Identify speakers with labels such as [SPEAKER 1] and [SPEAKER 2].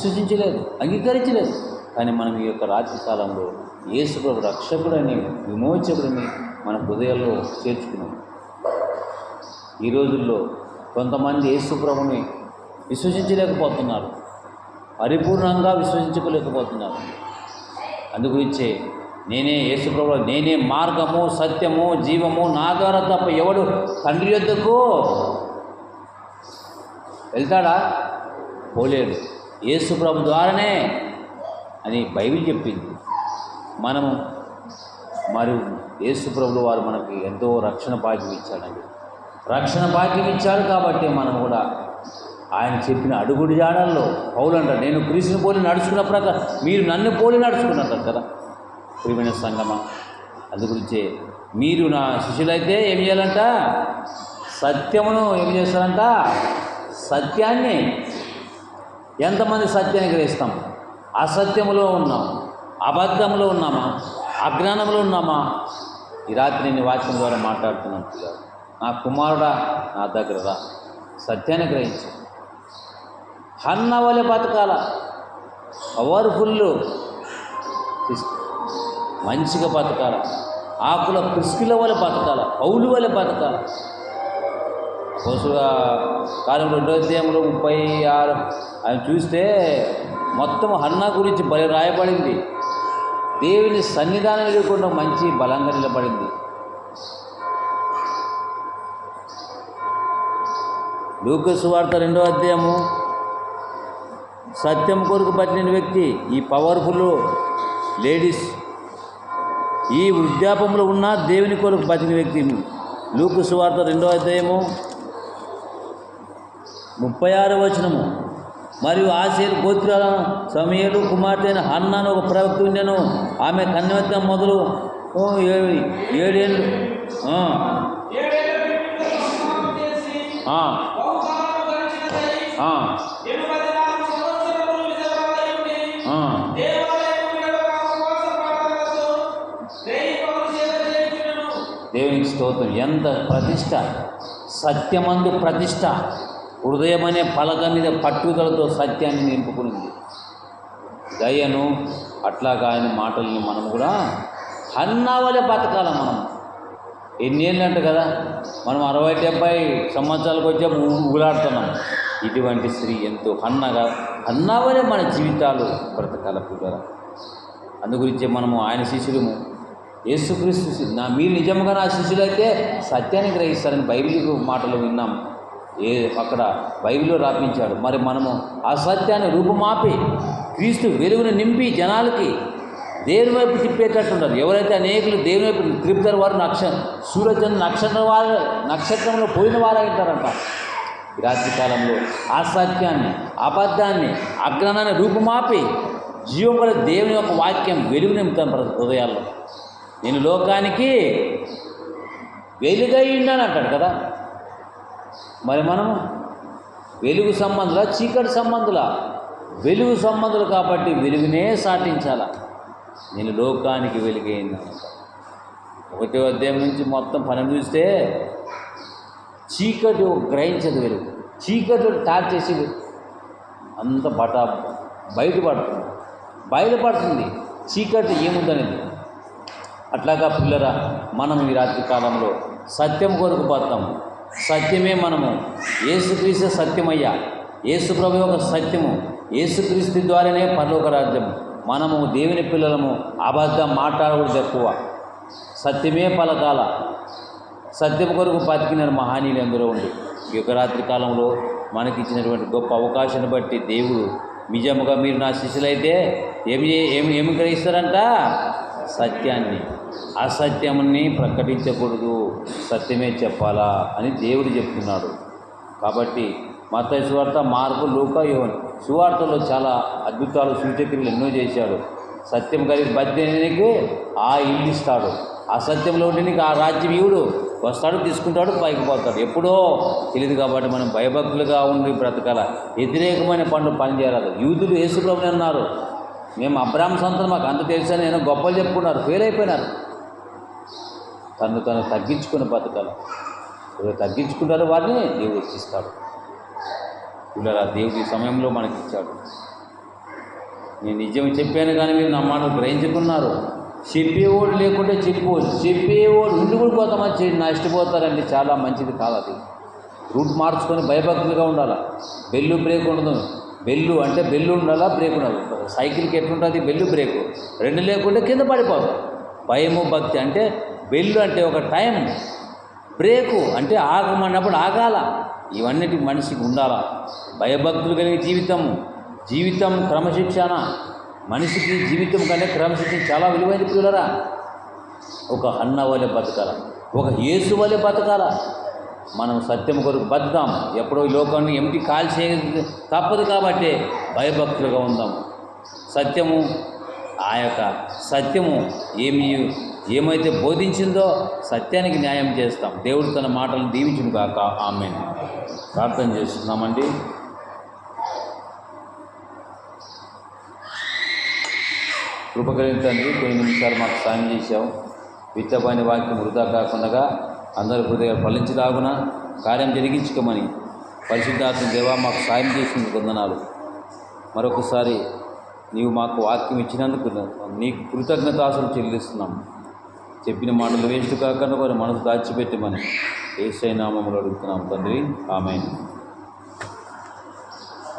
[SPEAKER 1] విశ్వసించలేదు, అంగీకరించలేదు. కానీ మనం ఈ యొక్క రాత్రి కాలంలో యేసుప్రభు రక్షకుడని, విమోచకుడిని మన హృదయాల్లో చేర్చుకున్నాం. ఈ రోజుల్లో కొంతమంది యేసుప్రభుని విశ్వసించలేకపోతున్నారు, పరిపూర్ణంగా విశ్వసించుకోలేకపోతున్నారు. అందుగురించే నేనే యేసుప్రభు, నేనే మార్గము, సత్యము, జీవము, నా ద్వారా తప్ప ఎవడు తండ్రి యొద్దకు వెళ్తాడా? పోలేడు, యేసుప్రభు ద్వారానే అని బైబిల్ చెప్పింది. మనము మరియు యేసుప్రభులు వారు మనకి ఎంతో రక్షణ భాగ్యం ఇచ్చాడండి. రక్షణ భాగ్యం ఇచ్చాడు కాబట్టి మనం కూడా ఆయన చెప్పిన అడుగుడి జాడల్లో పౌలు అంటారు, నేను క్రీస్తుని పోలి నడుచుకున్న ప్రకారం మీరు నన్ను పోలి నడుచుకున్నారు కదా ప్రియమైన సంగమా. అందుగురించే మీరు నా శిష్యులైతే ఏం చేయాలంట? సత్యమును ఏం చేస్తారంట? సత్యాన్ని. ఎంతమంది సత్యాన్ని గ్రహిస్తాం? అసత్యములో ఉన్నాం, అబద్ధములో ఉన్నామా, అజ్ఞానంలో ఉన్నామా? ఈ రాత్రి నేను వాక్యం ద్వారా మాట్లాడుతున్నాను. నా కుమారుడా నా దగ్గర రా, సత్యాన్ని గ్రహించు. హన్న వలె బతకాల, పవర్ఫుల్, మంచిగా బతకాల, ఆకుల పిసికిల వలె బతకాల, పౌలు వలె బతకాల. కోసుగా కాలం 2వ అధ్యాయంలో 36 ఆయన చూస్తే మొత్తం హన్నా గురించి బలి రాయబడింది. దేవుని సన్నిధానం లేకుండా మంచి బలంగా నిలబడింది. లూకా సువార్త 2వ అధ్యాయము, సత్యం కొరకు పట్టిన వ్యక్తి, ఈ పవర్ఫుల్ లేడీస్, ఈ వృద్ధాపంలో ఉన్న దేవుని కొరకు పట్టిన వ్యక్తి. లూకా సువార్త 2వ అధ్యాయము 36వ వచనము, మరియు ఆశేరు గోత్రాల సమయలు కుమార్తె అయిన హన్నాను ఒక ప్రవక్త ఉండెను. ఆమె కన్యవత మొదలు 7 ఏళ్ళు దేవునికి స్తోత్రం. ఎంత ప్రతిష్ట, సత్యమందు ప్రతిష్ట. హృదయం అనే పలక మీద పట్టుదలతో సత్యాన్ని నింపుకునింది. దయను అట్లాగా ఆయన మాటల్ని మనం కూడా హన్నా వలె బతకాల. మనం ఎన్నేళ్ళు అంట కదా, మనం 60-70 సంవత్సరాలకు వచ్చే ఊగులాడుతున్నాం. ఇటువంటి స్త్రీ ఎంతో హన్నా వలె మన జీవితాలు బ్రతకాల పిల్లల. అందుగురించే మనము ఆయన శిష్యులము, యేసుక్రీస్తు మీరు నిజంగా నా శిష్యులైతే సత్యాన్ని గ్రహిస్తారని బైబిల్ మాటలు విన్నాం. అక్కడ బైబిల్లో రాపించాడు. మరి మనము ఆ సత్యాన్ని రూపుమాపి క్రీస్తు వెలుగును నింపి జనాలకి దేవుని వైపు తిప్పేటట్టున్నారు. ఎవరైతే అనేకులు దేవుని వైపు త్రిపుతారు వారు సూర్యచంద్ర నక్షత్రంలో పోయిన వారు అంటారంట. ఈ రాత్రి కాలంలో ఆ సత్యాన్ని, అబద్ధాన్ని, అజ్ఞానాన్ని రూపుమాపి జీవం వల్ల దేవుని యొక్క వాక్యం వెలుగు నింపుతాను హృదయాల్లో. నేను లోకానికి వెలుగై ఉన్నాను అంటాడు కదా. మరి మనము వెలుగు సంబంధుల, చీకటి సంబంధుల? వెలుగు సంబంధులు కాబట్టి వెలుగునే సాటించాల. నేను లోకానికి వెలుగైందనమాట. 1వ అధ్యాయం నుంచి మొత్తం 12 చూస్తే చీకటి గ్రహించదు వెలుగు. చీకటి టాక్ చేసి అంత బయలుపడుతుంది చీకటి ఏముందనేది. అట్లాగా పిల్లరా, మనం ఈ రాత్రి కాలంలో సత్యం కొరకు పోతాము. సత్యమే మనము. యేసుక్రీస్తు సత్యమయ్యా, యేసుప్రభు యొక్క సత్యము, యేసుక్రీస్తు ద్వారానే పరలోక రాజ్యము. మనము దేవుని పిల్లలము. అబద్ధం మాట్లాడకూడదు ఎక్కువ, సత్యమే పలకాల. సత్యం కొరకు బతికిన మహనీయులు ఎందరో ఉండి ఈ యొక్క రాత్రి కాలంలో మనకి ఇచ్చినటువంటి గొప్ప అవకాశాన్ని బట్టి దేవుడు నిజముగా మీరు నా శిష్యులైతే ఏమి గ్రహిస్తారంట? సత్యాన్ని. అసత్యాన్ని ప్రకటించకూడదు, సత్యమే చెప్పాలా అని దేవుడు చెప్తున్నాడు. కాబట్టి మత్తయి సువార్త, మార్కు, లూకా, యోహాను సువార్తలో చాలా అద్భుతాలు, సూచక్రియలు ఎన్నో చేశాడు. సత్యం కలిగి బతికి ఆ ఇల్లు ఇస్తాడు. అసత్యంలో ఉండి నీకు ఆ రాజ్యం ఇవుడు వస్తాడు, తీసుకుంటాడు, పైకి పోతాడు. ఎప్పుడో తెలియదు. కాబట్టి మనం భయభక్తులుగా ఉండి బ్రతకాల. వ్యతిరేకమైన పని చేయరాదు. యూదులు యేసుప్రభుని అన్నారు, మేము అబ్రాహ్మ సంతానం, మాకు అంత తెలుసని నేను గొప్పలు చెప్పుకున్నారు, ఫెయిల్ అయిపోయినారు. తను తగ్గించుకుని బతకాలి. తగ్గించుకుంటారు, వారిని దేవుడు హెచ్చిస్తాడు. ఇలా దేవుడి సమయంలో మనకి ఇచ్చాడు. నేను నిజం చెప్పాను కానీ మీరు నా మాటలు గ్రహించుకున్నారు. చెప్పేవాడు లేకుంటే చెప్పుకోవచ్చు, చెప్పేవాడు ఉండి కూడా పోతామని నష్టపోతారండి. చాలా మంచిది కాదు అది. రూట్ మార్చుకొని భయభక్తులుగా ఉండాలి. బెల్లు బ్రేక్ ఉండదు. బెల్లు అంటే బెల్లు ఉండాలా, బ్రేక్ ఉండాలి. సైకిల్కి ఎట్లుంటుంది బెల్లు బ్రేకు, రెండు లేకుంటే కింద పడిపోతాం. భయము భక్తి అంటే బెల్లు అంటే ఒక టైం, బ్రేకు అంటే ఆగమన్నప్పుడు ఆగాల. ఇవన్నిటి మనిషికి ఉండాలా. భయభక్తులు కలిగే జీవితం క్రమశిక్షణ. మనిషికి జీవితం కంటే క్రమశిక్షణ చాలా విలువైన పిల్లరా. ఒక అన్న వలె బతకాల, ఒక యేసు వలె బతకాల. మనం సత్యం కొరకు బతుకుతాం. ఎప్పుడో ఈ లోకాన్ని ఎంటి కాల్చే తప్పదు కాబట్టి భయభక్తులుగా ఉందాం. సత్యము ఆ యొక్క సత్యము ఏమైతే బోధించిందో సత్యానికి న్యాయం చేస్తాం. దేవుడు తన మాటలను దీవించును కాక. ఆమేన్. ప్రార్థన చేస్తున్నామండి. కృపగలిగిన తండ్రి, కొన్ని నిమిషాలు మాకు సాయం చేశావు. విత్తబడిన వాక్యం వృధా కాకుండా అందరి హృదయాలు ఫలించలాగున కార్యం జరిగించుకోమని పరిశుద్ధాత్మ దేవా మాకు సాయం చేసినందుకు వందనాలు. మరొకసారి నీవు మాకు వాక్యం ఇచ్చినందుకు నీకు కృతజ్ఞతాస్తులు చెల్లిస్తున్నాం. చెప్పిన మాటలు వేస్ట్ కాకుండా వారి మనసు దాచిపెట్టమని యేసయ్య నామములో అడుగుతున్నాం తండ్రి. ఆమేన్.